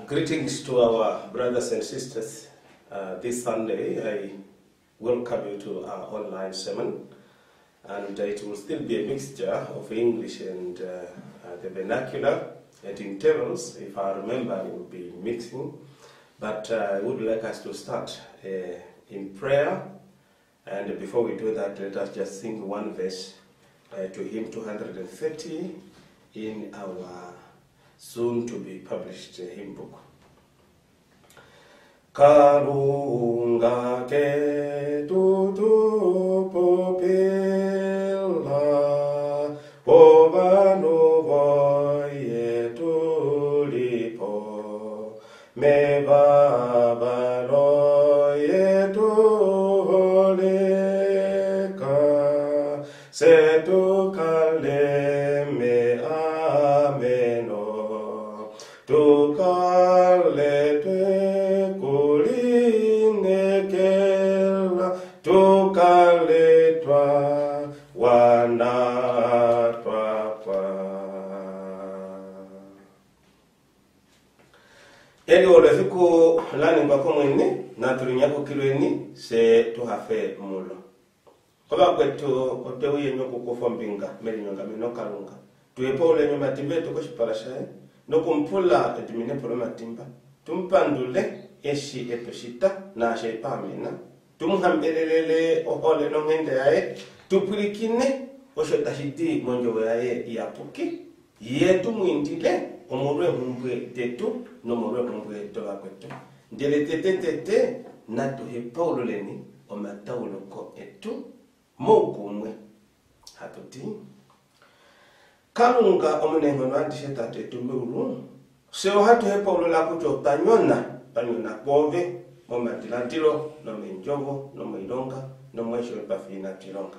Greetings to our brothers and sisters. This Sunday, I welcome you to our online sermon, and it will still be a mixture of English and the vernacular. At intervals, if I remember, it will be mixing. But I would like us to start in prayer, and before we do that, let us just sing one verse to hymn 230 in our soon to be published hymn book. Karunga ke tutu popila ovano voye tulipo me babalo ye tu holeka se tu kale me ameno tu kale te kulinekela tu kale twa wana twa twa. Eli olefiku lani mbako mweni na tulinyako kilweni se tuhafe mulo. Koba kwetu otewe nyoko kufo mbinga meli nyonga minoka lunga. Tuwepo ule nyoma timbe tuko shiparashae. Nokumpula edimine polo matimba. Tumpandule eshi eposhita na ashe pamina. Tumuhambelelele ohole nongende yae. Tupulikine oshotashiti monjowe yae yapuki. Yetu muindile omurwe humbwe tetu no morwe humbwe tola kwetu. Ndele tete na tuhe paulo leni o mataulo ko etu mokumwe hatuti kalunga omunengo nandishe tate tumuru seo hatuhe paulo la kuto panyona kove mo matilantilo no menjovo no moilonga no mwesho pafina tilonga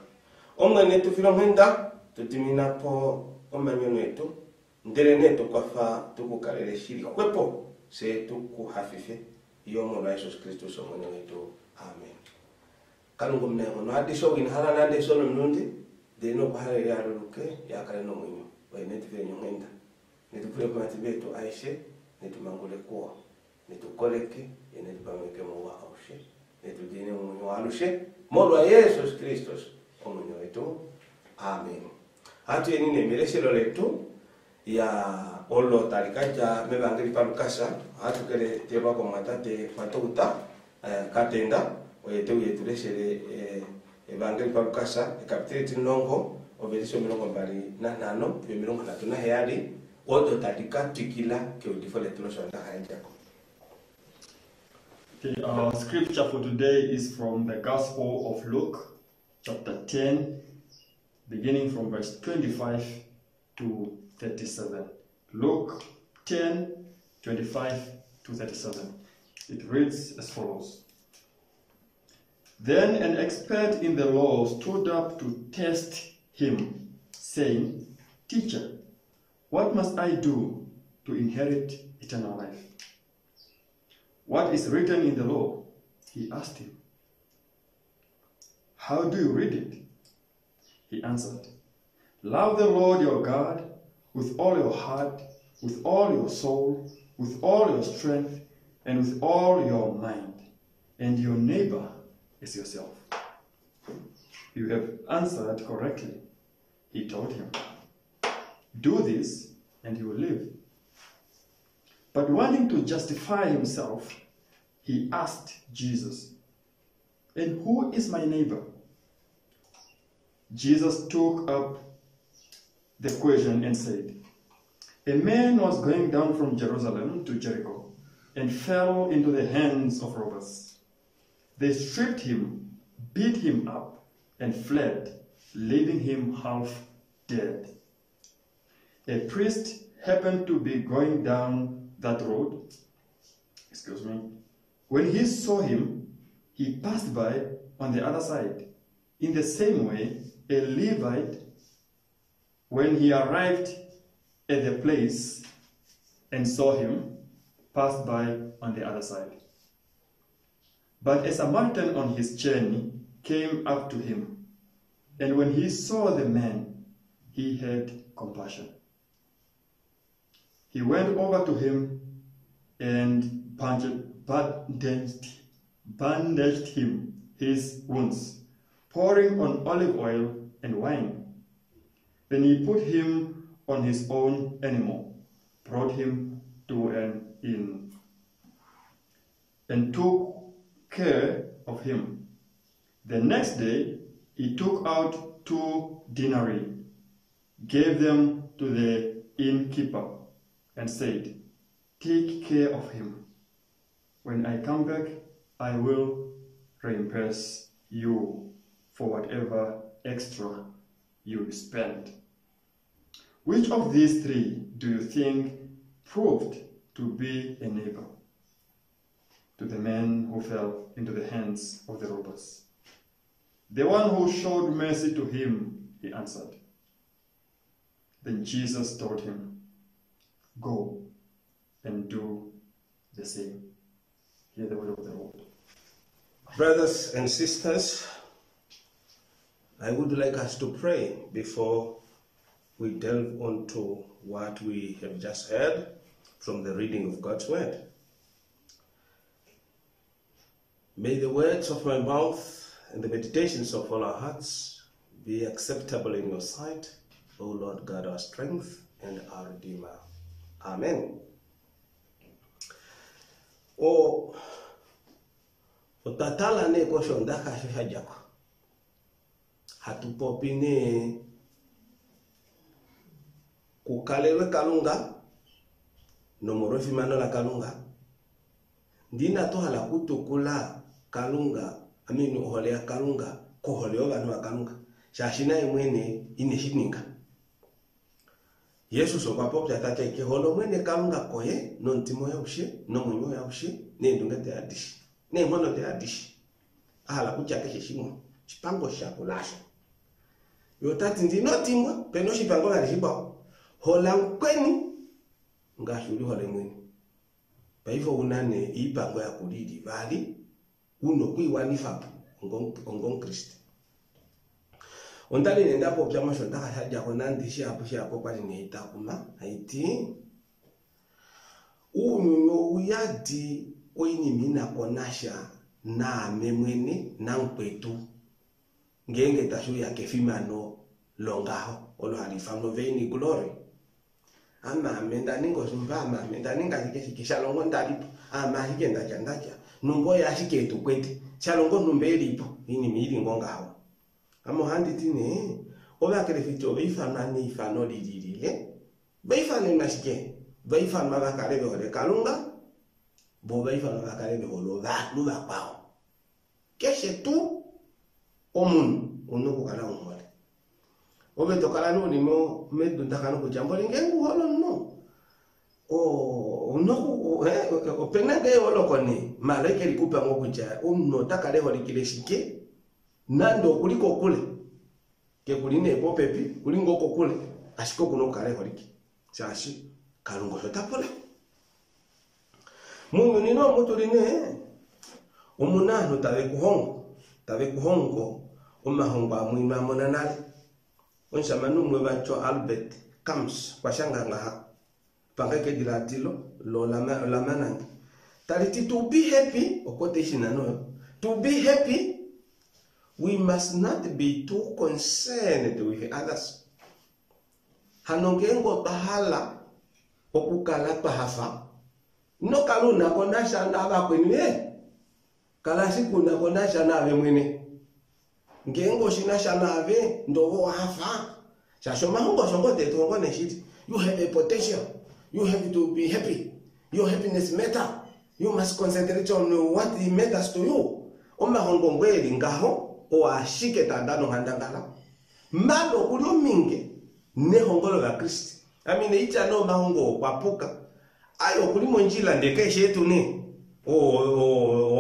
omwene tufilonghenda tutimina po omanyono etu ndele netu kwafa tukukalele shiri kwepo se tukuhafife yomo na Jesus Christus omwene wetu. Amen. Kalungu mnengo no adisho winhala nande solo mnundi de no bahale ya luke ya kale no mwinyo wene tifile nyongenda nitupule matibetu aishe nitumangule kwa nitukoleke ene tupameke mwa aushe nitudine mwinyo alushe molwa Jesus Christus omwene wetu. Amen. Hatu yenine mileshelo letu ya olo tarikaja mebangeli palukasa hatu kele teba kwa matate fatouta katenda oyete uyetureshere evangeli palukasa ekapitele tinongo obelisho milongo mbali na nano pe milongo na tuna heyali odo tarika tikila ke udifole tulosho nda haijako. Okay, our scripture for today is from the Gospel of Luke, chapter 10, beginning from verse 25 to 37. Luke 10, 25 to 37. It reads as follows. Then an expert in the law stood up to test him, saying, "Teacher, what must I do to inherit eternal life?" "What is written in the law?" he asked him. "How do you read it?" He answered, "Love the Lord your God with all your heart, with all your soul, with all your strength, and with all your mind, and your neighbor as yourself." "You have answered correctly," he told him. "Do this, and you will live." But wanting to justify himself, he asked Jesus, "And who is my neighbor?" Jesus took up the question and said, "A man was going down from Jerusalem to Jericho and fell into the hands of robbers. They stripped him, beat him up, and fled, leaving him half dead. A priest happened to be going down that road. When he saw him, he passed by on the other side. In the same way, a Levite, when he arrived at the place and saw him, passed by on the other side. But a Samaritan on his journey came up to him, and when he saw the man, he had compassion. He went over to him and bandaged him his wounds, pouring on olive oil and wine. Then he put him on his own animal, brought him to an inn, and took care of him. The next day he took out 2 denarii, gave them to the innkeeper, and said, "Take care of him. When I come back, I will reimburse you for whatever extra you spend." Which of these 3 do you think proved to be a neighbor to the man who fell into the hands of the robbers? "The one who showed mercy to him," he answered. Then Jesus told him, "Go and do the same." Hear the word of the Lord. Brothers and sisters, I would like us to pray before we delve into what we have just heard from the reading of God's word. May the words of my mouth and the meditations of all our hearts be acceptable in your sight, O Lord God, our strength and our Redeemer. Amen. O tatala ne ko shonda ka shajako. Hatupopine kukalewe kalunga no morofi manola kalunga. Ndina to hala kutukula kalunga aminu holea kalunga ko holeo banu kalunga. Shashina imwene ineshininga. Yesu so papo tatata ke holo mwene kalunga koye no ntimo ya ushe no munyo ya ushe ne ndungate adishi ne mono te adishi ala kucha ke shimo chipango sha kulasho yo tati ndino timwa peno chipango la shiba hola kweni ngashuri hole mwene pa hivyo unane ipango ya kulidi bali uno kuiwanifa ngon Kristo. Ondali nenda po pyama shonda haja konandi hapo kwa ni itakuma haiti unyunyo uyadi oini mina konasha na memwene na nkwetu ngenge tashu ya kefimano longaho olo halifano veni glory ama menda ningo zumbama menda ninga kikisha longo ndalipo ama higenda chandacha numbo ya shiketu kwete chalongo numbelipo ini miri ngongaho amo handiti ne oba kelefito beifana ni ifano lilile beifana mashike beifana bakale behole kalunga bo beifana bakale beholo ba luba kwao keshe tu omun unuko kala umole obe tokala no limo medu ndakano kujambo lingengu holo no unuko openage holo koni malaika likupa ngokuja umno takale holi kileshike nando kuliko kule ke kuline popepi kulingo ko kule ashiko kuno kale holiki shashi kalungo shotapula mungu nino mutuline umunano tabe kuhongo umahongo amwima monanale onshamanu mwebacho Albert Camus kwashanga ngaha pangake dilatilo lo lamana taliti to be happy quotation no to be happy. We must not be too concerned with others. Hanongengo bahala okukala pahafa. No kaluna konasha na bakwenye. Kala siku na konasha na ave mwene. Ngengo shinasha na ave ndogo hafa. Shashoma hongo shongo te tongo neshiti. You have a potential. You have to be happy. Your happiness matter. You must concentrate on what matters to you. Oma hongo ngweli ngaho. O ashike tandano handangala malo kulio minge ne hongolo la Kristo amine icha no mahongo kwapuka ayo kulimo njila ndeke shetu ni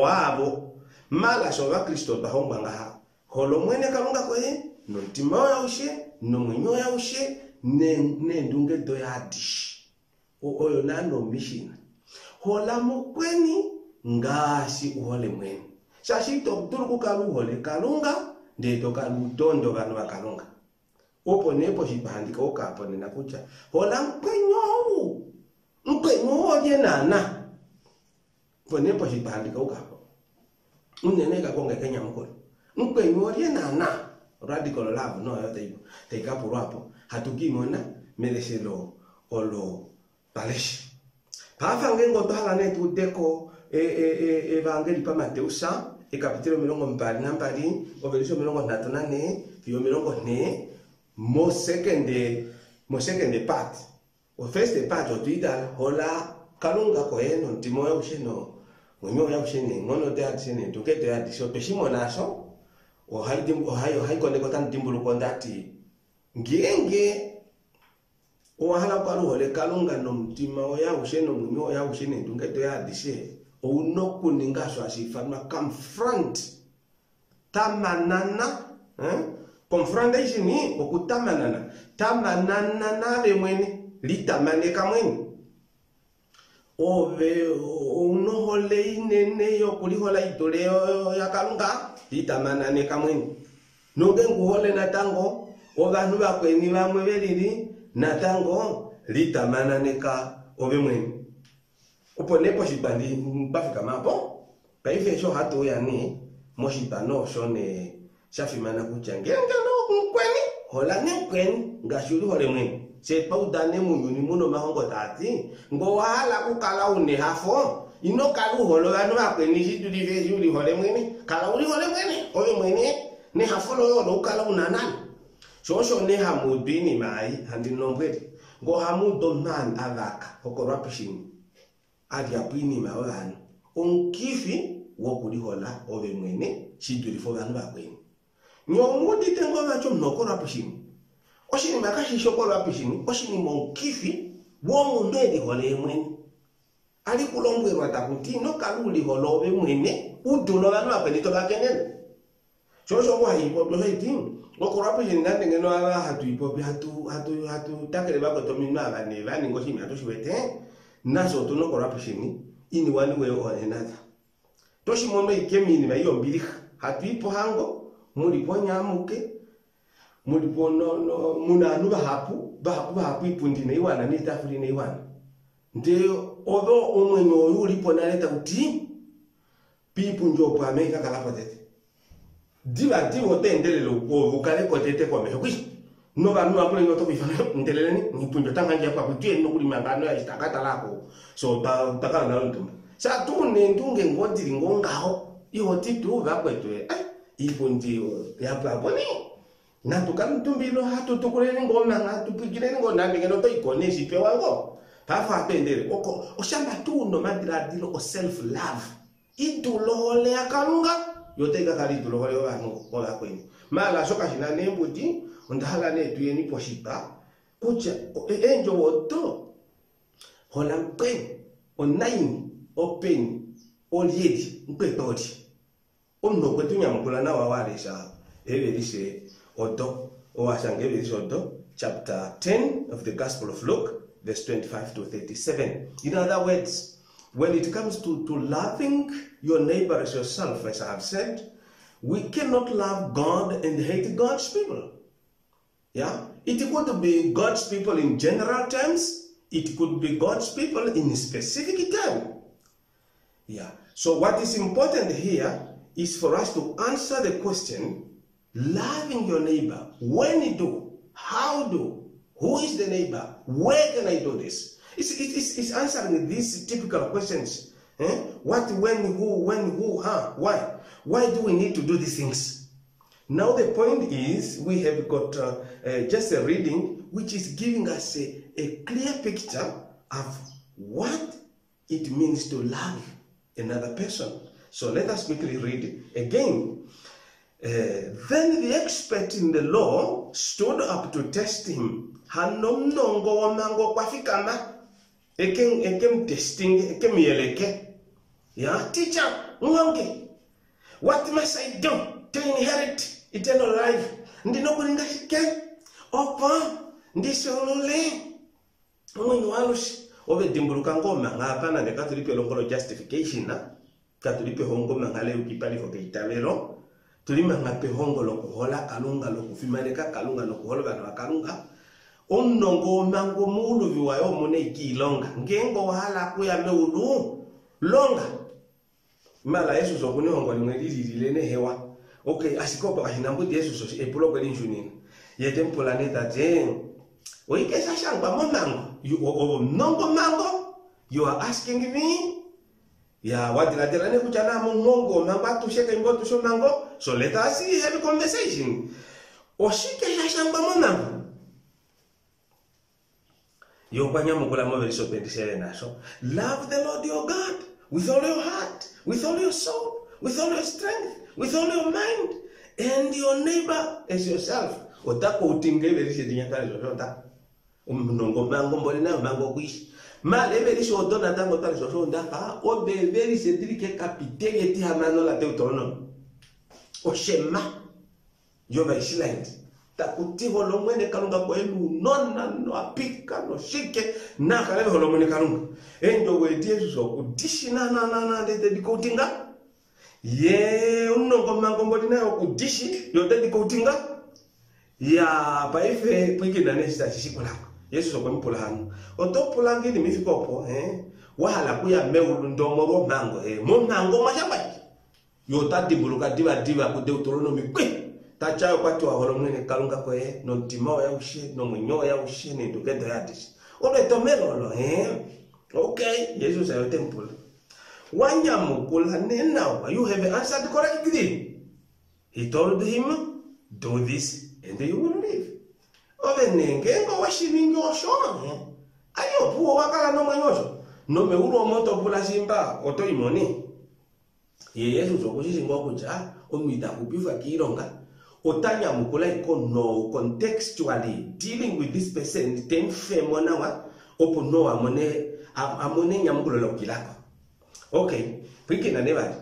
abo mala shoba Kristo bahongwa ngaha holo mwene kalunga koye no ntimo ya ushe no mwinyo ya ushe ne ndunge do ya dish oyo nano mission hola mukweni ngashi uhole mwene shashito turuku kalu hole kalunga ndeto kalu tondo kanu kalunga opo nepo shibandika okapo nena kucha hola mkwenyo je nana pone po shibandi ka ukapo unene ka konga Kenya mkono mkwe nyori na radical love no yote te kapo rapo hatukimona meleselo olo paleshi pafa ngengo tala ne tu deko evangeli pa Mateusa e capitolo milongo mbali nambali obelisho milongo natonane yo milongo ne mo second part o first part o tuida hola kalunga ko eno ntimo ya usheno mwenyo ya ushene ngono te atshene tukete ya disho peshimo naso o haiko ne kotan timbulu kondati ngenge o hala kalu hole kalunga no mtima ya usheno mwenyo ya ushene tukete ya dishe o unoku ningasho asifana confront tamanana confrontation ni okutamanana tamanana na lemweni litamane kamweni ove unohole inene yo kulihola itole ya kalunga litamanane kamweni noge nguhole natango obantu bakweni bamwe belili natango litamanane ka ove mweni uponepo shibandi mpafika mapo paife sho hato yani moshibano shone shafimana kuchangenge no nkweni hola ne nkweni ngashuru hole mweni se paudane munyuni muno mahongo tati ngo wala kukala une hafo ino kalu holo banu bakweni shiduli ve juli hole mweni kala uli hole mweni oyo mweni ne hafo lo yo kala unanani shosho ne hamudini mai handi nombweli ngo hamudo man avaka okorapishini adi apini mawano onkifi wokulihola ove mwene shiduli fo banu bakweni nyomudi tengo bacho mnokora pishini oshini makashi shokora pishini oshini monkifi wo mundeli hole mwene ali kulombwe matakuti no kaluli holove mwene udulo banu bakweni to bakenene shosho kwa hipo to heitin okora pishini nande ngeno aba hatu hipo hatu takele bako to minna bane bani ngoshi myato shwete naso to no kora pishini ini wani we or another toshi mondo ikemini ba iyo mbili hatu hipo hango mulipo nyamuke mulipo no munanu bahapu ipundi ne iwana ni tafuri ne iwana ndio odo umwenyo ulipo naleta uti pipu njopo ameka kala potete diva divo tendelelo ko vukale potete kwa meho kwi no banu apule nyoto bifana ndeleleni nipunjo tanganja kwa kutye no kuli mangano ya itakata lako so takala na ntumba sa tune ndunge ngodiri ngongao iho titu bakwetwe ipundi ya baboni na tukamtumbilo hatu tukuleni ngoma ngatu pigireni ngona ngeno to ikonesi pe wango pafa tendele oko oshamba tu no madradilo o self love idulole akalunga yoteka kali idulole wanu ola kweni mala soka shina nembuti ondahala ne tuyeni poshipa kucha enjo woto hola kweni online open oliedi mpetodi ono kwetunya mukula na wawalesha eberise odo owasangeberise odo chapter 10 of the Gospel of Luke verse 25 to 37. In other words, when it comes to loving your neighbor as yourself, as I have said, we cannot love God and hate God's people. Yeah, it could be God's people in general terms, it could be God's people in a specific time. Yeah, so what is important here is for us to answer the question, loving your neighbor, when you do, how do, who is the neighbor, where can I do this? It's answering these typical questions. What, when, who, how, why? Why do we need to do these things? Now the point is, we have got just a reading which is giving us a clear picture of what it means to love another person. So let us quickly read again. Then the expert in the law stood up to test him. Hanom nongo wamango kwafikama. Ekem testing, ekem yeleke. Yeah, teacher, ngonge. What must I do to inherit eternal life? Ndino kulinga shike. Opa, ndisolole. Mwenye walushi. Obe dimbuluka ngoma ngapana ne katulipe longolo justification na. Katulipe hongo mangale ukipali foke itabero. Tulima ngape hongo lokuhola kalunga lokufimaneka kalunga lokuhola bana kalunga. Omnongo mango mulu viwayo mone ikilonga. Ngengo wahala kuya meulu longa. mala Yesu so kuni hongo ni lile ne hewa okay asikopa kashinambu Yesu so epulo kweli njunini yete mpulaneta je oike sashangwa monango you nongo mango you are asking me ya wadila ne kuchana mongo mango atusheke ngoto so mango so let us have a conversation oshike sashangwa monango yo kwanya mukula mo veriso 27 naso love the Lord your God with all your heart, with all your soul, with all your strength, with all your mind, and your neighbor as yourself. Otako utingebe lise dinyakale zoshonda. Nongo mango mbole na mango kwishi. Ma lebe lise odona tango tale zoshonda ka obebe lise dilike kapitege ti hamano la Deuteronomy. Oshema Jova Island. Takuti holomwene kalunga kwa elu nona no apika no shike na kalebe holomwene kalunga endo wedi Yesu kudishi na de dikotinga ye unongo mango na kudishi yote dikotinga ya paife pwikina nesta shishikola Yesu kwa mpola hanu otopola ngini mifikopo wahala kuya meulu ndomoro mango mo mango mashamba yota dibuluka diva ku Deuteronomy kwe tacha kwatu wa holomwene kalunga kwe no timao ya ushe no munyo ya ushe ni dukendo ya dishi ole tomelo lo okay Jesus ayo temple wanya mukula nena you have answered correctly. He told him do this and you will live ove nenge ngo washiningi oshona ayo puo wakala no manyosho no me uro moto pula simba oto imoni ye Yesu sokushi ngo kuja omita kubifa kironga otanya mukula iko no contextually dealing with this person ten femona wa opo no amone nyamukulo lokilako okay pwikina nebali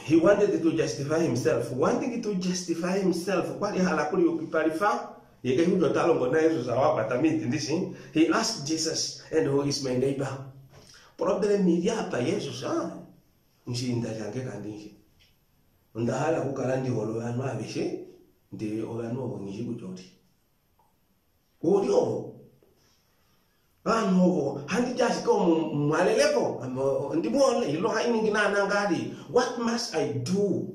he wanted to justify himself wanting to justify himself kwali halakuli ukiparifa yeke hudo talongo na Yesu sawa tamiti ndisi he asked Jesus and who is my neighbor problem ni hapa Yesu nshinda yange kandinji ndahala kukalandi holo anu abishe ndi olanu obonyi kujoti odio ano handi just go mwalelepo ndibone ilo haini ngina ngadi what must I do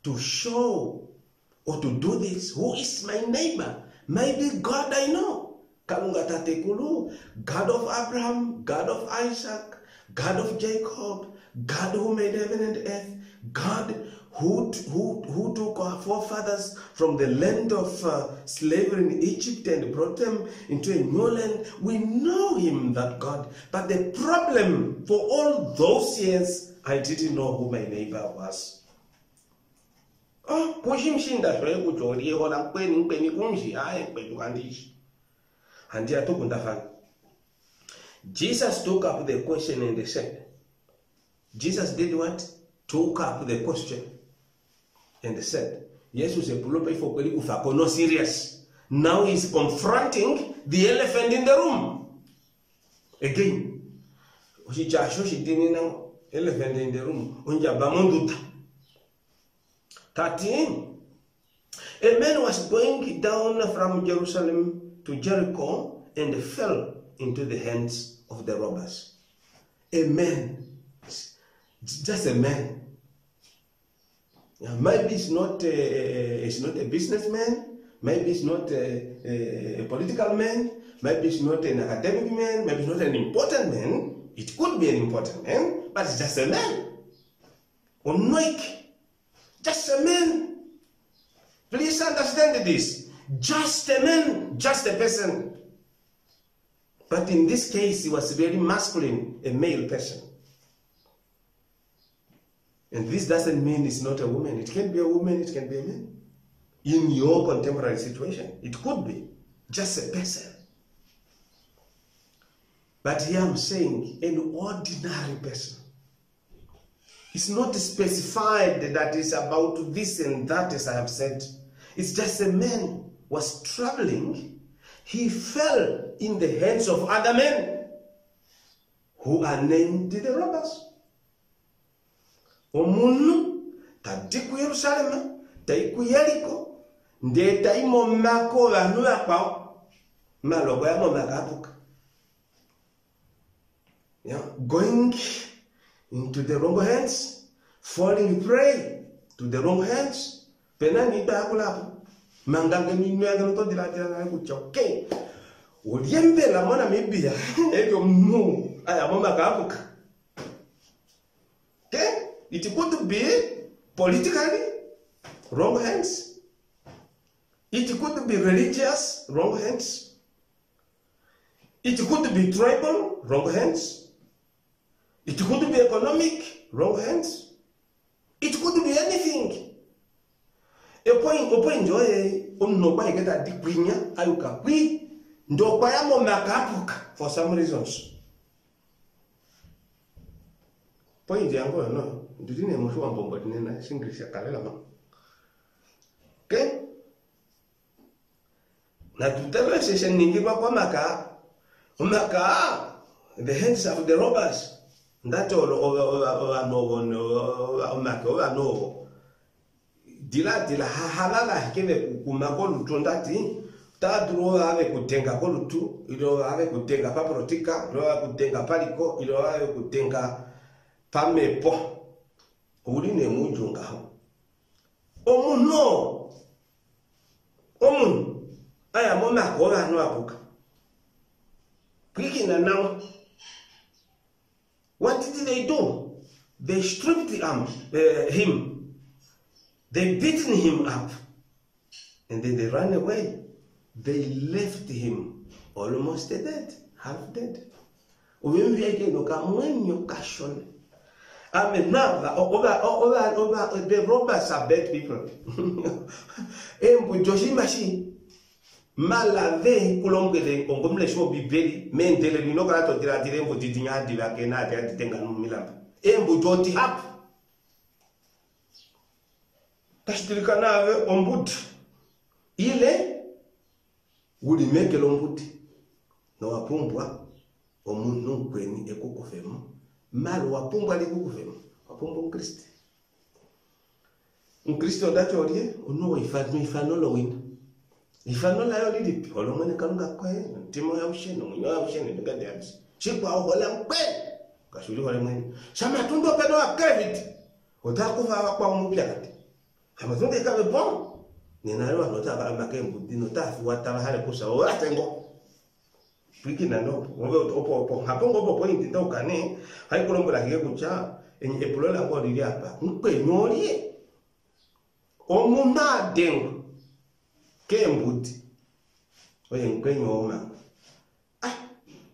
to show or to do this? Who is my neighbor? Maybe God I know kalunga tatekulu God of Abraham, God of Isaac, God of Jacob, God who made heaven and earth, God who took our forefathers from the land of slavery in Egypt and brought them into a new land. We know him, that God. But the problem, for all those years, I didn't know who my neighbor was. Oh, kushimshinda shoye kuchori hola kweni kweni kumshi kwetu kandishi. Handia tukundafanya. Jesus took up the question and said, Jesus did what? Took up the question and said, Jesus is serious. Now he's confronting the elephant in the room. Again, elephant in the room. 13. A man was going down from Jerusalem to Jericho and fell into the hands of the robbers. A man. Just a man. Maybe it's not a businessman. Maybe it's not a political man. Maybe it's not an academic man. Maybe it's not an important man. It could be an important man, but it's just a man. Unoik. Just a man. Please understand this. Just a man. Just a person. But in this case, he was very masculine, a male person. And this doesn't mean it's not a woman. It can be a woman, it can be a man. In your contemporary situation, it could be just a person. But here I'm saying an ordinary person. It's not specified that it's about this and that, as I have said. It's just a man was traveling. He fell in the hands of other men who are named the robbers. Omunu tadiku Yerusalem taiku Yeriko nde taimo mako vanu yakwa maloko ya makapuka. Yeah, going into the wrong hands, falling prey to the wrong hands. Penani bakula manganga minwe ga to dila ku choke. Odiembe la mona mibia ejo mu aya mama kapuka. Okay? It could be politically wrong hands. It could be religious wrong hands. It could be tribal wrong hands. It could be economic wrong hands. It could be anything. Opo enjoy no by get a deep prinya ayuka kwi ndo kwa yamo makapuka for some reasons. Point yango no ndine mo shwa mbombo dinena singlish akalela ma. Okay? Na tutela session ningi kwa maka the hands of the robbers. That no dila halala kene kumakolu tondati tadro ave kutenga kolutu ilo ave kutenga paprotika ilo ave kutenga paliko ilo ave kutenga pamepo uline munjunga omuno aya mona kola no apuka kikina now. What did they do? They stripped him. They beaten him up. And then they ran away. They left him almost dead, half dead. I mean, now, the robbers are bad people. Malave kulongele ongomle sho bibeli mendele bino kala to dira dire mbo didinya dira kena dia ditenga no milamba embo joti hap tashdilika nawe ombut ile wuli meke lombut no wapumbwa omuntu kweni ekukufemu malo wapumbwa likukufemu wapumbwa Kristo dacho olie ono ifano lo wina. Ifano la yo lidi olomene kalunga kwa timo ya usheno munyo ya usheno ngade abisi chikwa ohola mpe kashuri hole mweni sama tundo peno akavit otakuva kwa umupya kati amatunde kabe bon ninalo anota ba makembu dino tafu wataba hale kusa o atengo pikina no ngobe opo hapongo opo point ndokane hai kolombola kike kucha enye epulola ngo lili apa mpe nyolie omuna dengo Kembuti. Oye nkwenyo oma.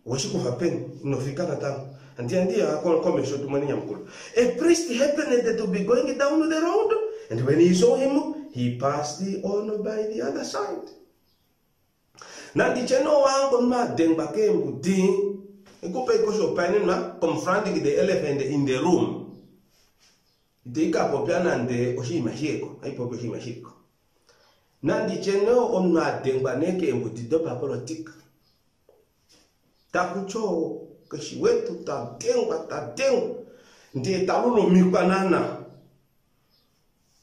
Washiku happen no fikana tamu. Andia come show to money nyamkulu. A priest happened to be going down the road, and when he saw him, he passed on by the other side. Na dicheno wango ma denga kembuti. Ekupe ikosho panina confronting the elephant in the room. Dika popiana ande oshimashiko. Aipo oshimashiko. Nandi cheno omna dengba neke embuti do papolotik. Takucho kashiwetu ta dengba. Ndi talulo mikwanana.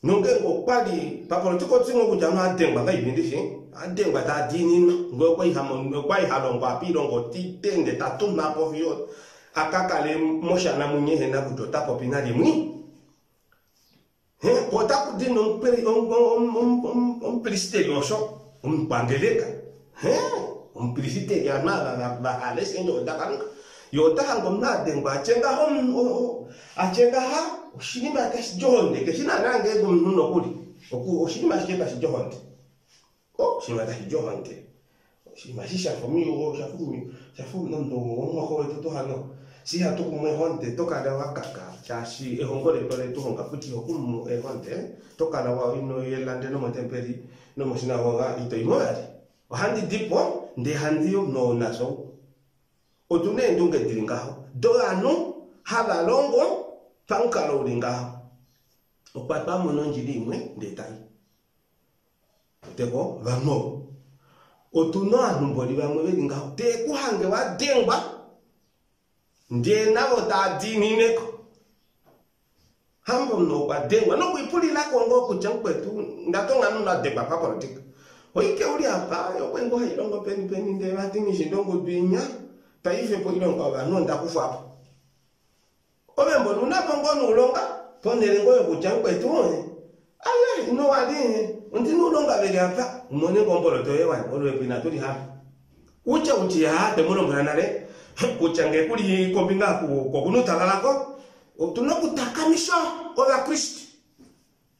Nonge ngo kwali papolotiko tsingo kujama dengba ka ibindishi. Dengba ta dini ngo kwa ihalo ngwa pilo ngo titende tatuna povio. Akakale mosha na munyehe na kutota popinali mwi. Potaku di non peristerioso, pandeleka. Perisiteria na ales endo dakanga. Yota ngomna dengba chenga achenga ha oshinima kas jonde ke sina nange gumnuno kuli. Oku oshinima skeba si jonde. Shima ta jonde. Shima shisha fomi o shafu no ngo to hano. Si hatu kumwe honte toka da wakaka chashi ehongole pole to honga futi hokumu honte toka da wa ino yelande no matemperi no mosina wa ito imori handi dipo nde handi no naso otune ndunge dilingaho do anu hala longo pankalo lingaho opapa mono njilimwe ndetai teko vamo otuno anu mboli vamwe belingaho te kuhange wa dengba ndiye nabo ta dini neko hambo no ba dengwa no kuipuli la kongo kuchankwetu ndatonga nuna deba pa politika oike uli apa yo kwengo hailongo peni nde batini shindongo binya pa ife po ilongo ba no ndakufa hapo obembo luna bongo nulonga ponele ngoyo kuchangwe tu. Ale no adi unti no longa vele hapa umone ngombolo to yewan olwe pina tuli hapa. Uchi ya te muno mwanare kuchange kuli kombinga ku kunutalako tunakutakanisha ola Christ.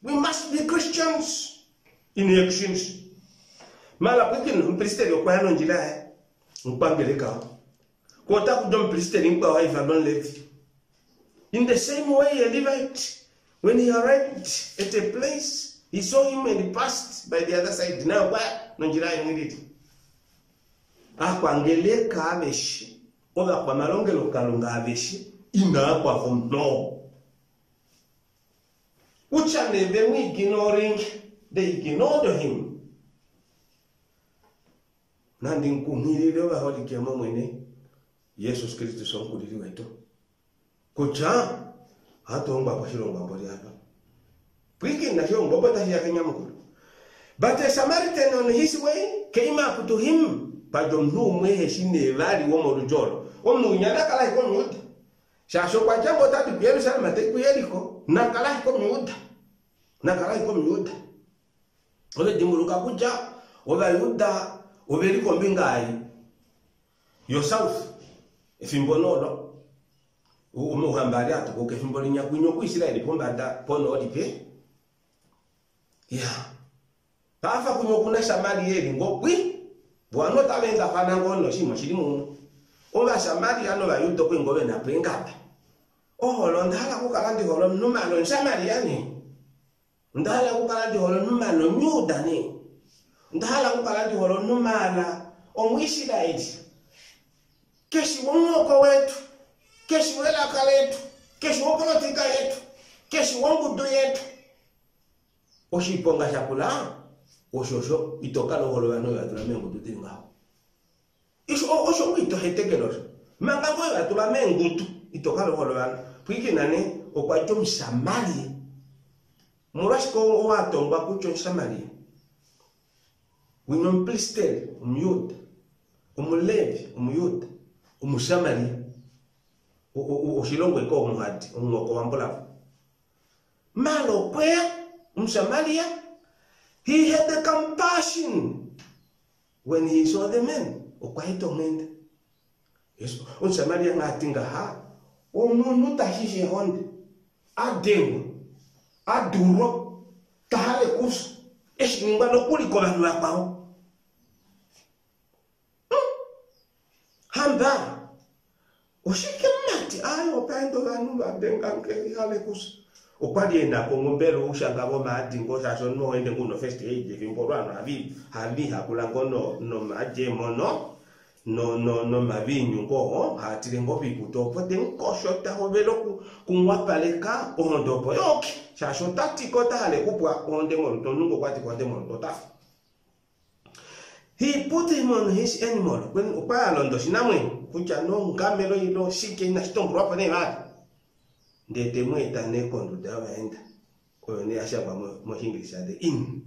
We must be Christians in actions. Mala kwikin mpristeri okwano njila mpambeleka. Kota kudom pristeri mpa wa Ivan Levi. In the same way a Levite, when he arrived at a place, he saw him and he passed by the other side. Now where njila ingiditi. Akwangeleka aveshi. Ola kwa malongelo kalunga aveshi. Ina akwa from no. Uchanebe we ignoring, they ignored him. Nandi nkumhilile wa holi kiamo mwene Yesus Kristo sonkudili weto. Kucha hato ngba kwa shiro ngba bori hapa. Pwiki na shiro ngba bata hiya kenya mkulu. But a Samaritan on his way came up to him. Padomnu mwehe shine vali womo rujolo. Omu nyada kala hiko myuda. Shasho kwa jambo tatu bieru sana mateku yeriko. Nakala hiko myuda. Nakala hiko myuda. Ole dimuluka kuja. Ola yuda. Overi kombingai yourself efimbonolo umuhambali atuko kefimboli nyakunyo ku Israeli pombada pono odipe ya tafa kunyo kuna Samaria eri ngokwi bwano talenga fana ngono shimo shilimu oba Samaria no bayudo ko ngobe na pengapa oholo ndala ku kalandi holo numano Samaria ni ndala ku kalandi holo numano nyuda ni ndahala kukalandi holo numana omwisiraeli keshi wonoko wetu keshi wela kaletu keshi wokolotika yetu keshi wongudu yetu oshiponga chakula oshosho itokalo holo yano yatula mengu tutingao osho wito hetekeloso manga ko yatula mengu tu itokalo holo yano pwiki nane okwacho msamali murashiko owatongwa kucho msamali. Winom Plistel, Umyuda, Umulevi, Umyuda, Umusamari, Oshilongwe ko Umuhadi, Umoko Wambola. Malo where Umsamaria, he had the compassion when he saw the men, Okwaito men. Yes, Umsamaria ngatinga ha, Omunuta hishi honde, Ademu, Aduro, Tahale kus, Eshimbalo kuli kolanu akao. Hamba ushikemati ayo pendo vanu vadenganke halekus okwadi enda kongombelo ushangabo maadingo shaso no ende kuno first aid vimborano havi hakula ngono no majemono no mavinyu ngo hatire ngo bikutopo den koshota hobelo kunwapaleka ondopo yoki shaso tatikota hale kupwa onde monto nungo kwati kwande monto tafu. He put him on his animal. When Upalondo Shinamwe, which are no gamero, you know, seeking a stone proper name at the Temueta Necon to the end, or Neashaba Mohingis at the inn,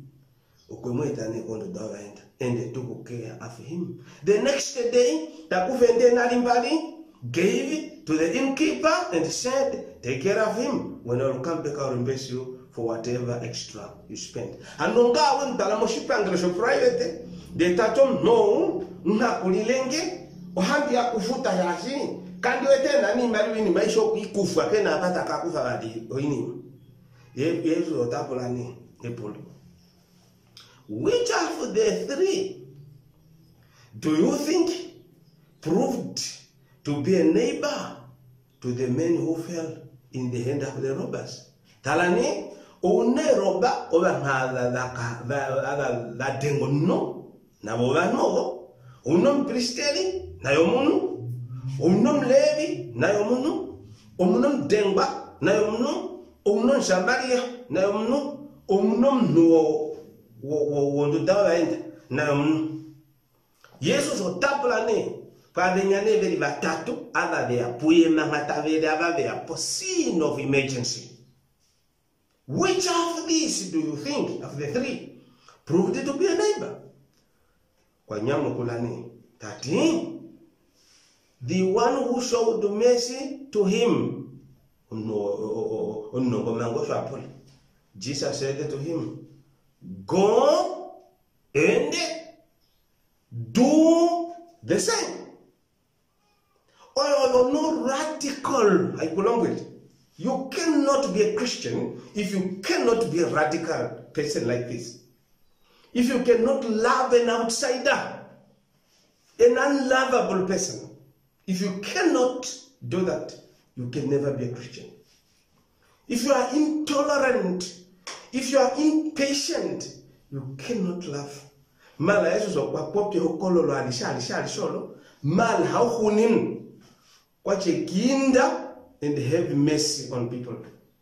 Ukumeta Necon to the end, and they took care of him. The next day, Takufende Narimbadi gave it to the innkeeper and said, take care of him when I'll come back or invest you for whatever extra you spend. And no Gawan Talamoshipangres private. De tatom no nakulilenge ohambia kufuta yashi kandi wetena ni mali ni maisho kuikufa kena apata kakufa badi oini yesu otapola ni epolo. Which of the three do you think proved to be a neighbor to the men who fell in the hand of the robbers? Talani one roba oba la dengo no na bobano unom pristeli na yomunu unom levi na yomunu unom dengba na yomunu unom Samaria na yomunu unom no wondo dawaenda na yomunu Jesus otapla ne pa venyane veli batatu ava vea puye mangata vele ava vea po scene of emergency. Which of these do you think of the three proved to be a neighbor? Kwanyamu kulani tati the one who showed mercy to him Jesus said to him, go and do the same. Oh, no radical. I belong with. You cannot be a Christian if you cannot be a radical person like this. If you cannot love an outsider, an unlovable person, if you cannot do that, you can never be a Christian. If you are intolerant, if you are impatient, you cannot love. Mala Yesu kwa popye hokololo alisha solo. Mal hauhunin kwache kinda and have mercy on people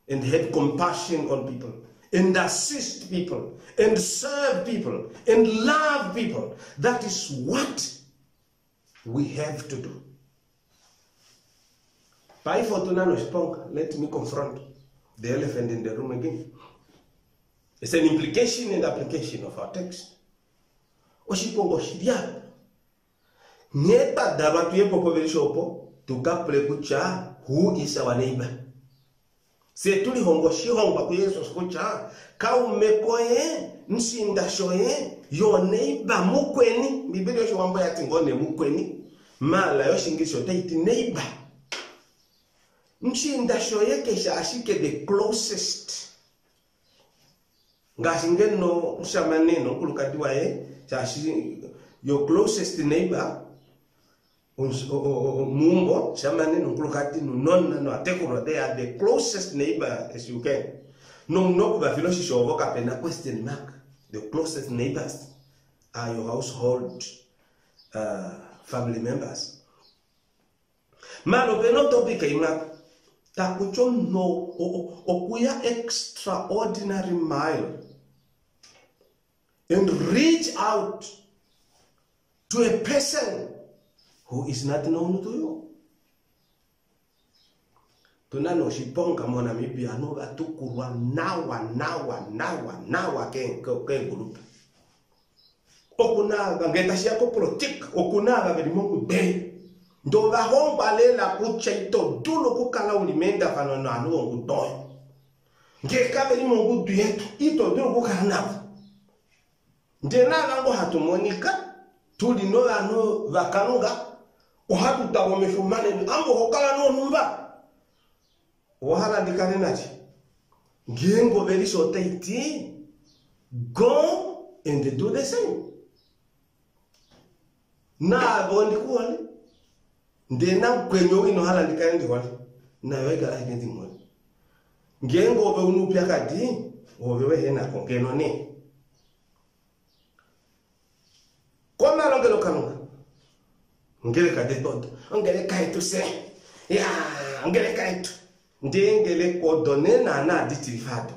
and have compassion on people and assist people and serve people and love people. That is what we have to do. Let me confront the elephant in the room again. It's an implication and application of our text. Oshipongo shidia. Nyeta dabatu ye popo velishopo tukapule kucha who is our neighbor. Se tuli hongo shi hongo ku Yesu kucha ka umekoye nsinda shoye your neighbor mukweni Biblia yo wambo yati ngone mukweni mala yo shingisho taiti neighbor nsinda shoye kesha ashike the closest ngashingeno ushamaneno kulukadiwa your closest neighbor Mumbo, Shamani, Nkulukati, no, Atekuro, they are the closest neighbor as you can. No, but philosophy of a question mark. The closest neighbors are your household family members. Malo, but not topic, Takuchon no, okuya extraordinary mile and reach out to a person who is not known to you. Tunano shiponga mona mibi anoga tukurwa nawa ke group. Okunaga ngetashia ko politik okunaga veli mungu de. Ndo va homba lela kuchaito dulo kukala ulimenda fano na anu ngudo. Ngeka veli mungu duye ito dulo kukana. Ndena lango hatumonika tuli no anu vakanunga. Ohatu tawomefumane ambo hokala no numba ohala dikane nachi ngengo velisho taiti go and do the same na bondi kuwale ndena kwenyo ino hala dikane ndiwale na wega hikendi mwale ngengo ove unupya kadi ove hena kongeno ne koma longelo kanunga ngele kade todo ngele kaitu se ya ngele kaitu ndengele kodone na ditifado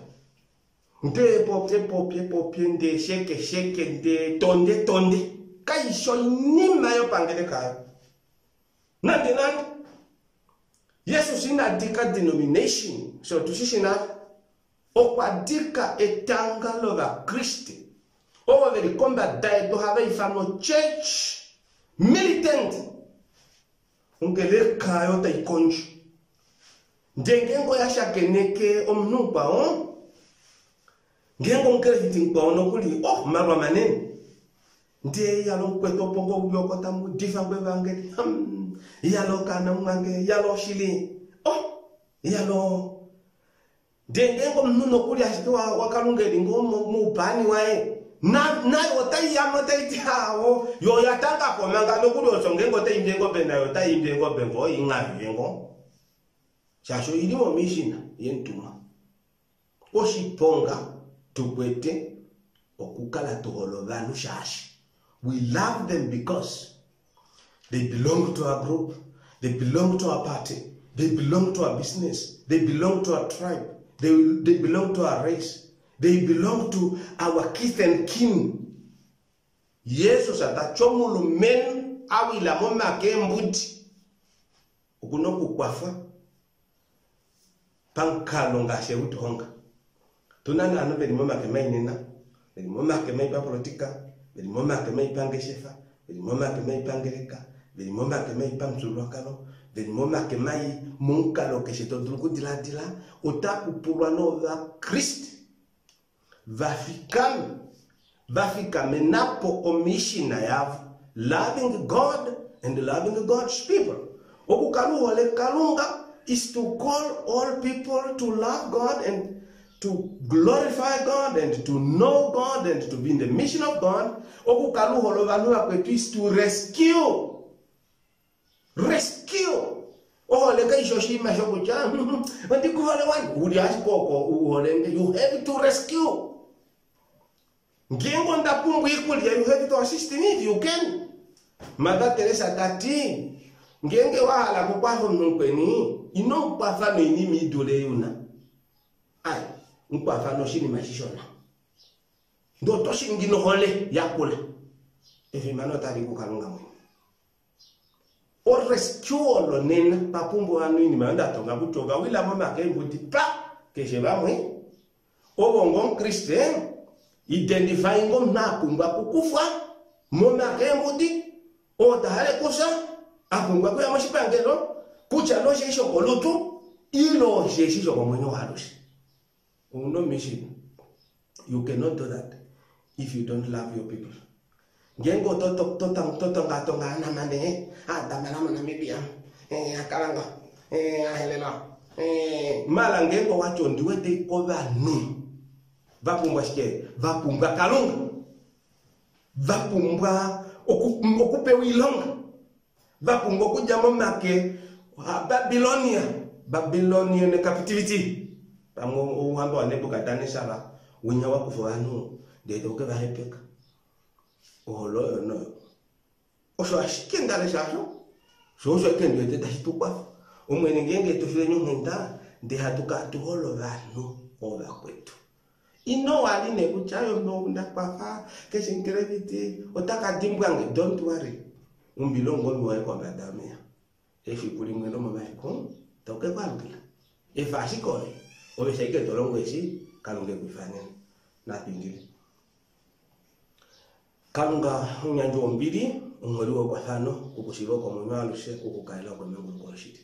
nde popye nde sheke nde tonde kaisho nima yo pangele kayo nande Yesu sina dika denomination so tushishina okwadika etangalo va Kristi owa veli komba dai to have ifano church militant ungele kayo ta ikonji ndengengo ya shakeneke omnupa ngengo ngele hitingpa onokuli marwa manene ndiye yalo kweto pongo ubyoko tamu difangwe vangeli yalo kana mwange yalo shili yalo ndengengo mnuno kuli ashitwa wakalungeli ngomo mubani wae na otai yamotai hawo yo yatanga ko manga lokuli osongengo tai ndengo benda yo tai ndengo bengo ingayengo chasho ilimo mishina yentuma oshiponga tukwete okukala tohologanu shashi. We love them because they belong to our group, they belong to our party, they belong to our business, they belong to our tribe, they belong to our race, they belong to our kith and kin. Jesus atachomulu men awila moma kembuti ukunoku kwafa pankalonga sheutonga tunana anobe moma kemainena moma kemai pa politika moma kemai pangeshefa moma kemai pangeleka moma kemai pamsulwakalo then moma ke mai munka lo ke sheto duluku dila ota kupulwa no va Christ va fika menapo omishina yavu loving God and loving God's people. Okukalu wale kalunga is to call all people to love God and to glorify God and to know God and to be in the mission of God. Okukalu holo is to rescue. Oh, you have to rescue. You have to assist in it. You can. Mother Teresa tati. Ngenge wala kukwafo mnunkweni. Ino mkwafano inimi dole yuna. Ay. Mkwafano shini mashishona. Ndo toshi ngino hole yakula. Efi mano tari kukalunga mwenye. O rescue lo nena papumbo anu ini manda tonga butoga wila mama kembuti pa kesheba mwe. O bongon Christian identifying ngom na kumba kukufa mama kembuti o tahale kosa akumba kwa mashipangelo kucha no shisho kolutu ilo shisho kwa mwenye warushi. Uno mission. You cannot do that if you don't love your people. Gengo totonga na mane adamana na mibia akaranga ahelela mala ngengo wacho ndiwe de koba nu vapumbwa shike vapumbwa kalunga vapumbwa okupewa ilonga vapumbwa kujamo make Babylonia ne captivity pamwe uhambo wa Nebukadnezar winya wakufanu de doke bahepeka olo no oso ashikenda le shaso so kende de tahitukwa umwene ngenge tufile nyumenta de hatuka tuholo vanu oba kwetu ino wali ne kuchayo no ndakwafa keshinkreviti otaka dimbwange don't worry umbilongo mwe kwa badamia efi kulimwe no mama ko toke kwangila efa shikole obesheke tolongo esi kalunge kufanya na pingili kalunga unyanjo mbili umweliwa kwa thano kukushirwa kwa mwenye she kukukaila kwa mungu kwa shiti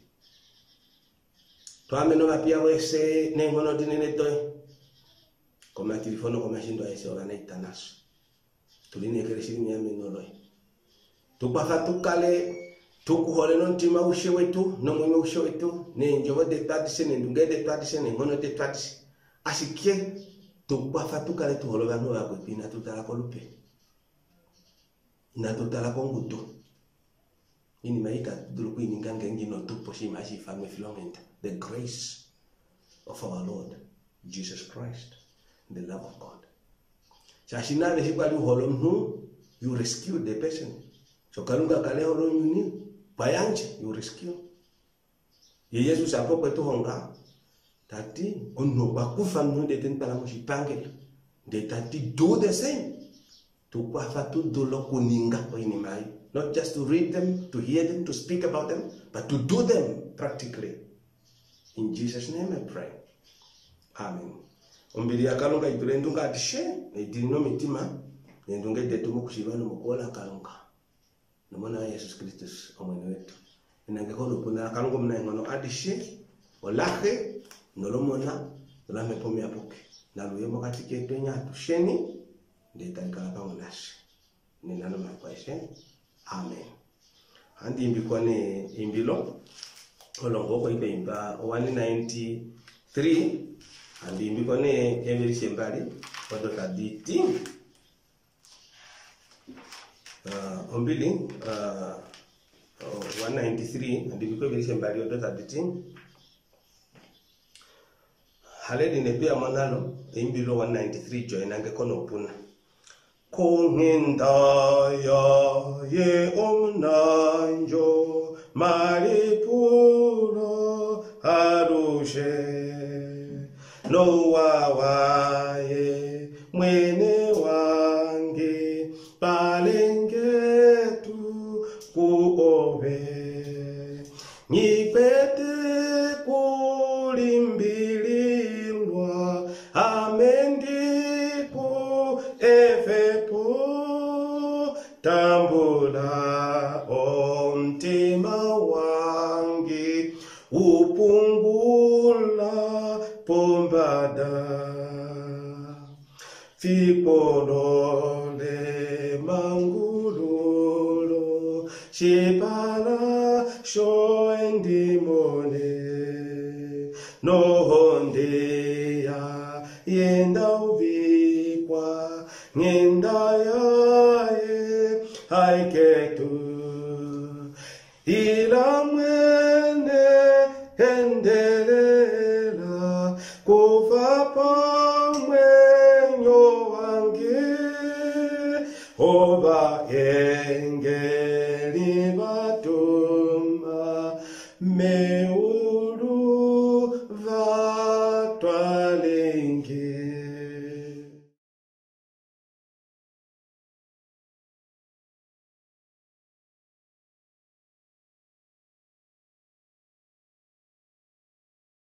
twame no bapia wese nengono dinene toy koma telefono koma shindo ese organita naso tuline kereshiri nyame noloy tukwafa tukale tukuhole no ntima ushe wetu no mwenye ushe wetu ne njobo de tradition ndunge de tradition ngono de tradition asikie tukwafa tukale tuholo bano yakwepina tutala kolupe na tutala konguto ini maika duluku iningange ngino tupo shi mashi famwe filomenta the grace of our Lord Jesus Christ, the love of God. Shashina de hibali holomnu you rescue the person. So kalunga kale holo yuni bayanje you rescue. Ye Jesus apopo to honga tati onno bakufa nu de tentala moshipangel de tati do the same. To kwafatu dolo kuninga mai. Not just to read them, to hear them, to speak about them, but to do them practically. In Jesus' name I pray. Amen. Ombili akalunga itulendunga atishe, idino mitima, nendunga itetumu kushibano mukola akalunga. Namona Jesus Christus omwene wetu. Inangekono puna akalunga mnaengono atishe, olahe, nolomona, nolame pomi apuke. Naluyemo katike tuenya atusheni, ndeta nikalapa unashi. Ninano makwaishe. Amen. Andi imbikwane imbilo. Olongo kwa ibe imba 193. Andi imbikwane emeri shembali. Wadota diti. Ombili. 193. Andi imbikwane emeri shembali. Wadota diti. Haledi nepia manalo. Imbilo 193 joinange kono upuna. Kongindaya ye omnanjo maripuro arushe no wawaye mwene wange palengetu kuobe nipete kulimbililwa amendiku efepo tambula omtima wange polole mangululo shipala shoendimone nohondeya yenda uvikwa ngenda yae haiketu ila mwene hendelela kuva pamwenyo wange oba engeli batuma me